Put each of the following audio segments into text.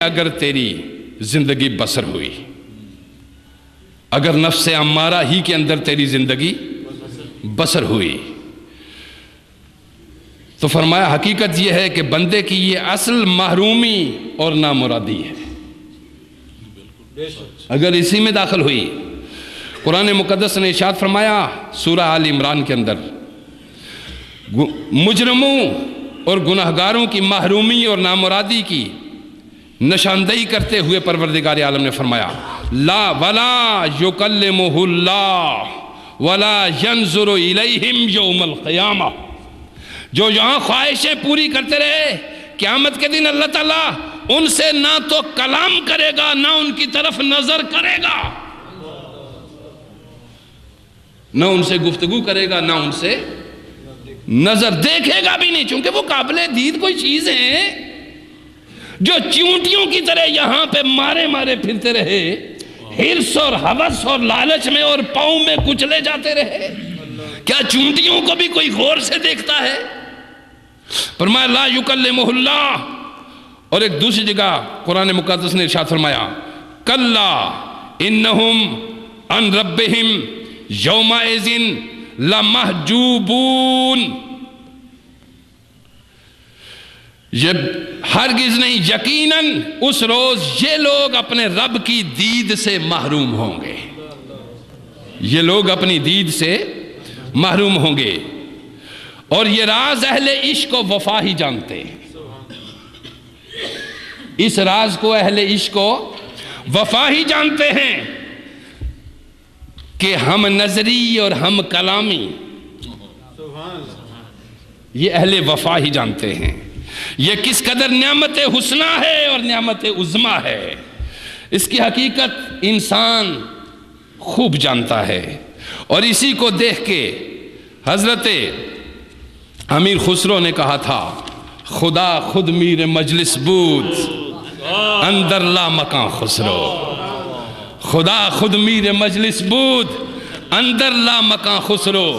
اگر تیری زندگی بسر ہوئی، اگر نفس امارہ ہی کے اندر تیری زندگی بسر ہوئی، تو فرمایا حقیقت یہ ہے کہ بندے کی یہ اصل محرومی اور نامرادی ہے۔ اگر اسی میں داخل ہوئی، قرآن مقدس نے ارشاد فرمایا سورہ آل عمران کے اندر، مجرموں اور گناہگاروں کی محرومی اور نامرادی کی نشاندہی کرتے ہوئے پروردگار عالم نے فرمایا لا ولا یکلمہ اللہ ولا ینظر الیہم یوم القیامہ۔ جو یہاں خواہشیں پوری کرتے رہے، قیامت کے دن اللہ تعالیٰ ان سے نہ تو کلام کرے گا، نہ ان کی طرف نظر کرے گا، نہ ان سے گفتگو کرے گا، نہ ان سے نظر دیکھے گا بھی نہیں، چونکہ وہ قابل دید کوئی چیز ہے جو چونٹیوں کی طرح یہاں پہ مارے مارے پھرتے رہے، حرص اور ہوس اور لالچ میں اور پاؤں میں کچلے جاتے رہے۔ کیا چونٹیوں کو بھی کوئی غور سے دیکھتا ہے؟ فرمایا لا یکلمہ اللہ، اور ایک دوسری جگہ قرآن مقدس نے ارشاد فرمایا کلا انہم عن ربہم یومئذ لمحجوبون۔ یہ ہرگز نہیں، یقیناً اس روز یہ لوگ اپنے رب کی دید سے محروم ہوں گے، یہ لوگ اپنی دید سے محروم ہوں گے۔ اور یہ راز اہل عشق و وفا ہی جانتے ہیں، اس راز کو اہل عشق و وفا ہی جانتے ہیں کہ ہم نظری اور ہم کلامی، یہ اہل وفا ہی جانتے ہیں یہ کس قدر نعمت حسنہ ہے اور نعمت عظمہ ہے۔ اس کی حقیقت انسان خوب جانتا ہے، اور اسی کو دیکھ کے حضرت امیر خسرو نے کہا تھا خدا خود میر مجلس بود اندر لا مکان خسرو، خدا خود میر مجلس بود اندر لا مکان خسرو،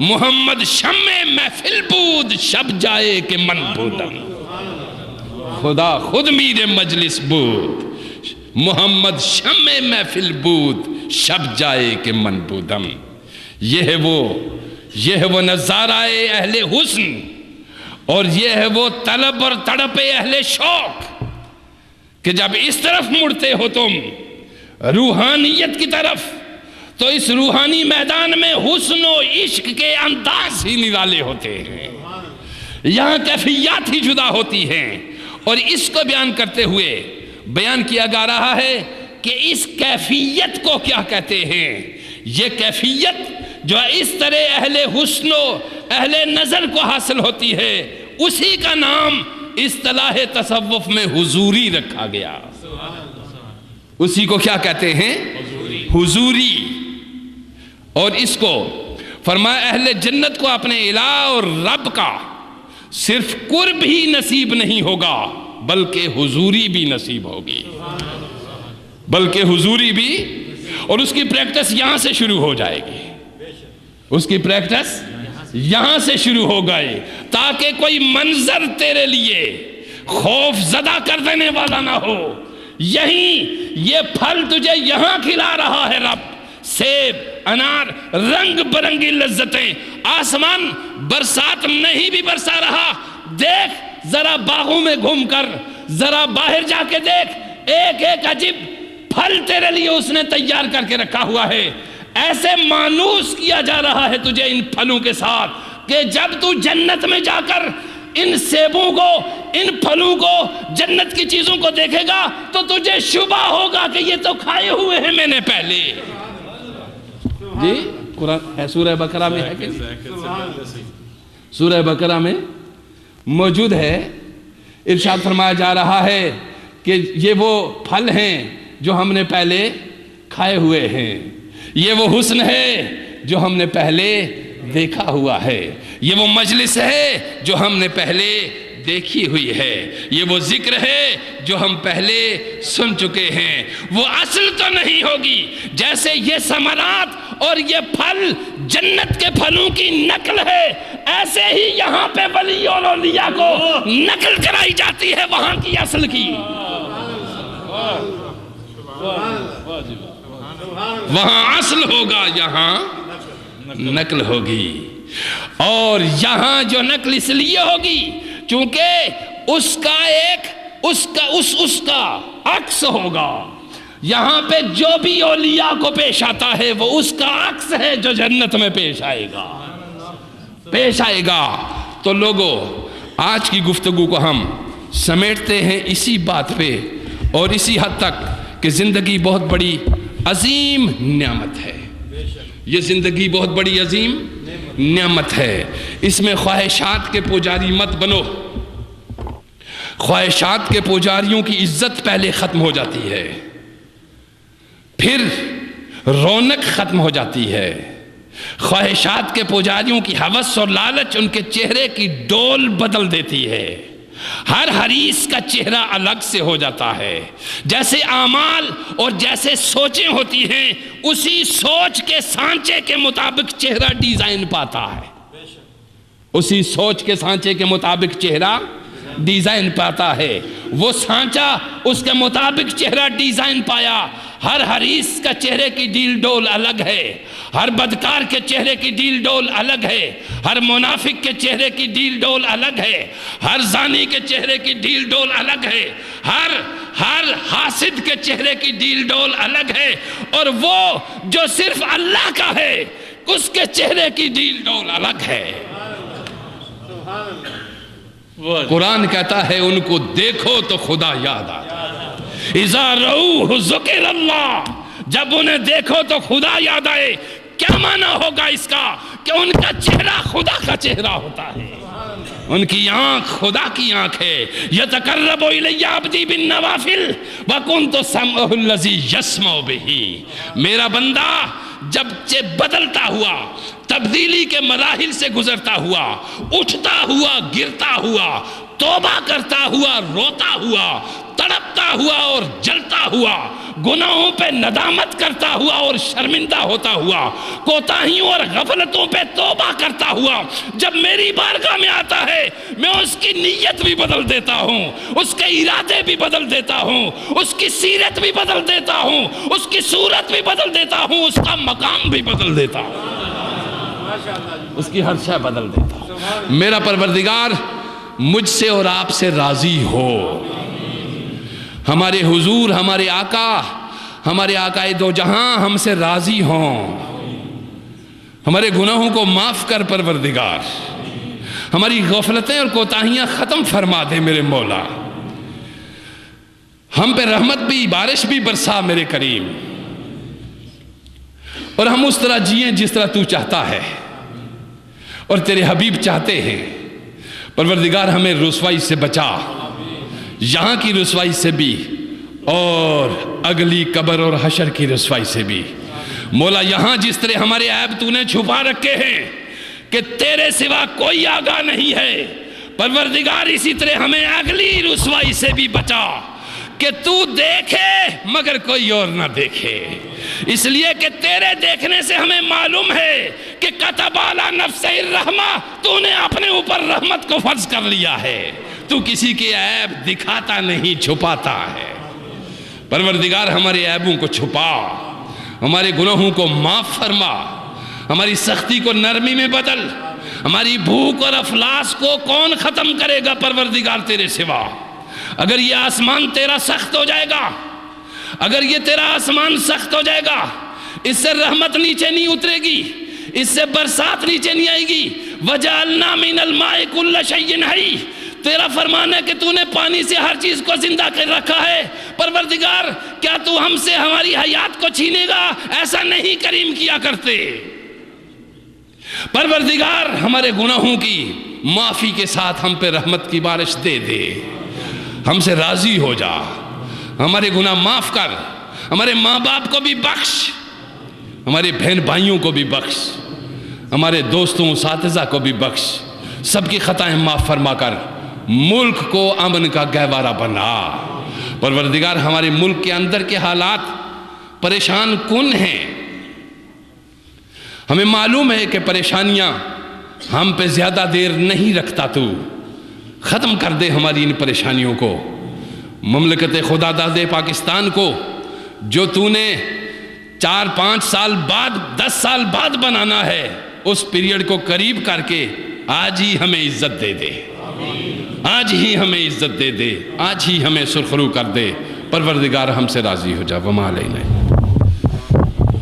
محمد شمع محفل بود شب جائے کہ من بودم۔ خدا خود میر مجلس بود محمد شمع محفل بود شب جائے کہ من بودم۔ یہ ہے وہ نظارہ اہل حسن، اور یہ ہے وہ طلب اور تڑپ اہل شوق کہ جب اس طرف مڑتے ہو تم روحانیت کی طرف، تو اس روحانی میدان میں حسن و عشق کے انداز ہی نرالے ہوتے ہیں، یہاں کیفیات ہی جدا ہوتی ہیں۔ اور اس کو بیان کرتے ہوئے بیان کیا جا رہا ہے کہ اس کیفیت کو کیا کہتے ہیں۔ یہ کیفیت جو اس طرح اہل حسن و اہل نظر کو حاصل ہوتی ہے، اسی کا نام اصطلاح تصوف میں حضوری رکھا گیا۔ اسی کو کیا کہتے ہیں؟ حضوری۔ اور اس کو فرمایا اہل جنت کو اپنے الہ اور رب کا صرف قرب ہی نصیب نہیں ہوگا، بلکہ حضوری بھی نصیب ہوگی، بلکہ حضوری بھی، اور اس کی پریکٹس یہاں سے شروع ہو جائے گی، اس کی پریکٹس یہاں سے شروع ہو گئے، تاکہ کوئی منظر تیرے لیے خوف زدہ کر دینے والا نہ ہو۔ یہ پھل تجھے یہاں کھلا رہا ہے رب، سیب، انار، رنگ برنگی لذتیں، آسمان برسات نہیں بھی برسا رہا، دیکھ ذرا باغوں میں گھوم کر، ذرا باہر جا کے دیکھ، ایک ایک عجیب پھل تیرے لیے اس نے تیار کر کے رکھا ہوا ہے۔ ایسے مانوس کیا جا رہا ہے تجھے ان پھلوں کے ساتھ کہ جب تو جنت میں جا کر ان سیبوں کو، ان پھلوں کو، جنت کی چیزوں کو دیکھے گا تو تجھے شبہ ہوگا کہ یہ تو کھائے ہوئے ہیں میں نے پہلے۔ جی قرآن ہے، سورہ بقرہ میں ہے کہ سورہ بقرہ میں موجود ہے، ارشاد فرمایا جا رہا ہے کہ یہ وہ پھل ہیں جو ہم نے پہلے کھائے ہوئے ہیں، یہ وہ حسن ہے جو ہم نے پہلے دیکھا ہوا ہے، یہ وہ مجلس ہے جو ہم نے پہلے دیکھی ہوئی ہے، یہ وہ ذکر ہے جو ہم پہلے سن چکے ہیں۔ وہ اصل تو نہیں ہوگی، جیسے یہ ثمرات اور یہ پھل جنت کے پھلوں کی نقل ہے، ایسے ہی یہاں پہ ولی اور اولیاء کو نقل کرائی جاتی ہے وہاں کی اصل کی۔ وہاں اصل ہوگا، یہاں نقل ہوگی. اور یہاں جو نقل اس لیے ہوگی چونکہ اس کا عکس ہوگا. یہاں پہ جو بھی اولیاء کو پیش آتا ہے وہ اس کا عکس ہے جو جنت میں پیش آئے گا. تو لوگوں، آج کی گفتگو کو ہم سمیٹتے ہیں اسی بات پہ اور اسی حد تک کہ زندگی بہت بڑی عظیم نعمت ہے. یہ زندگی بہت بڑی عظیم نعمت ہے. اس میں خواہشات کے پجاری مت بنو. خواہشات کے پجاریوں کی عزت پہلے ختم ہو جاتی ہے، پھر رونق ختم ہو جاتی ہے. خواہشات کے پجاریوں کی ہوس اور لالچ ان کے چہرے کی ڈول بدل دیتی ہے. ہر حریص کا چہرہ الگ سے ہو جاتا ہے. جیسے اعمال اور جیسے سوچیں ہوتی ہیں اسی سوچ کے سانچے کے مطابق چہرہ ڈیزائن پاتا ہے. اسی سوچ کے سانچے کے مطابق چہرہ ڈیزائن پاتا ہے. وہ سانچہ اس کے مطابق چہرہ ڈیزائن پایا. ہر حریص کا چہرے کی ڈیل ڈول الگ ہے. ہر بدکار کے چہرے کی ڈیل ڈول الگ ہے. ہر منافق کے چہرے کی ڈیل ڈول الگ ہے. ہر زانی کے چہرے کی ڈیل ڈول الگ ہے. ہر حاسد کے چہرے کی ڈیل ڈول الگ ہے. اور وہ جو صرف اللہ کا ہے اس کے چہرے کی ڈیل ڈول الگ ہے. قرآن کہتا ہے ان کو دیکھو تو خدا یاد آتا ہے. اذا رؤوہ ذکر اللہ، جب انہیں دیکھو تو خدا یاد آئے. کیا معنی ہوگا اس کا؟ کہ ان کا چہرہ خدا کا چہرہ ہوتا ہے. ان کی آنکھ خدا کی آنکھ ہے. یتقرب الی عبدی بالنوافل وکنت سمعہ الذی یسمع بہ. میرا بندہ جب بدلتا ہوا، تبدیلی کے مراحل سے گزرتا ہوا، اٹھتا ہوا، گرتا ہوا، توبہ کرتا ہوا، روتا ہوا، تڑپتا ہوا اور جلتا ہوا، گناہوں پہ ندامت کرتا ہوا اور شرمندہ ہوتا ہوا، کوتاہیوں اور غفلتوں پہ توبہ کرتا ہوا، جب میری بارگاہ میں آتا ہے میں اس کی نیت بھی بدل دیتا ہوں، اس کے ارادے بھی بدل دیتا ہوں، اس کی سیرت بھی بدل دیتا ہوں، اس کی صورت بھی بدل دیتا ہوں، اس کا مقام بھی بدل دیتا ہوں، اس کی ہر شے بدل دیتا ہوں. میرا پروردگار مجھ سے اور آپ سے راضی ہو. ہمارے حضور، ہمارے آقا دو جہاں ہم سے راضی ہوں. ہمارے گناہوں کو معاف کر پروردگار. ہماری غفلتیں اور کوتاہیاں ختم فرما دے میرے مولا. ہم پہ رحمت بھی، بارش بھی برسا میرے کریم. اور ہم اس طرح جئیں جس طرح تو چاہتا ہے اور تیرے حبیب چاہتے ہیں. پروردگار ہمیں رسوائی سے بچا، یہاں کی رسوائی سے بھی اور اگلی قبر اور حشر کی رسوائی سے بھی. مولا یہاں جس طرح ہمارے عیب تو نے چھپا رکھے ہیں کہ تیرے سوا کوئی آگاہ نہیں ہے، پروردگار اسی طرح ہمیں اگلی رسوائی سے بھی بچا کہ تو دیکھے مگر کوئی اور نہ دیکھے. اس لیے کہ تیرے دیکھنے سے ہمیں معلوم ہے کہ کتب علی نفسہ الرحمہ، تو نے اپنے اوپر رحمت کو فرض کر لیا ہے. تو کسی کے عیب دکھاتا نہیں، چھپاتا ہے. پروردگار ہمارے عیبوں کو چھپا، ہمارے گناہوں کو معاف فرما، ہماری سختی کو نرمی میں بدل. ہماری بھوک اور افلاس کو کون ختم کرے گا پروردگار تیرے سوا؟ اگر یہ آسمان تیرا سخت ہو جائے گا، اگر یہ تیرا آسمان سخت ہو جائے گا، اس سے رحمت نیچے نہیں اترے گی، اس سے برسات نیچے نہیں آئے گی. وَجَعَلْنَا مِنَ الْمَاءِ كُلَّ شَيْءٍ حَيٍّ، تیرا فرمان ہے کہ تو نے پانی سے ہر چیز کو زندہ کر رکھا ہے. پروردگار کیا تو ہم سے ہماری حیات کو چھینے گا؟ ایسا نہیں کریم کیا کرتے. پروردگار ہمارے گناہوں کی معافی کے ساتھ ہم پہ رحمت کی بارش دے دے. ہم سے راضی ہو جا، ہمارے گناہ معاف کر، ہمارے ماں باپ کو بھی بخش، ہمارے بہن بھائیوں کو بھی بخش، ہمارے دوستوں اساتذہ کو بھی بخش. سب کی خطائیں معاف فرما کر ملک کو امن کا گہوارہ بنا. پروردگار ہمارے ملک کے اندر کے حالات پریشان کن ہیں. ہمیں معلوم ہے کہ پریشانیاں ہم پہ زیادہ دیر نہیں رکھتا. تو ختم کر دے ہماری ان پریشانیوں کو. مملکت خدا داد پاکستان کو جو تو نے 4-5 سال بعد 10 سال بعد بنانا ہے، اس پیریڈ کو قریب کر کے آج ہی ہمیں عزت دے دے، آج ہی ہمیں عزت دے دے، آج ہی ہمیں سرخرو کر دے۔ پروردگار ہم سے راضی ہو جا۔ وما علینا۔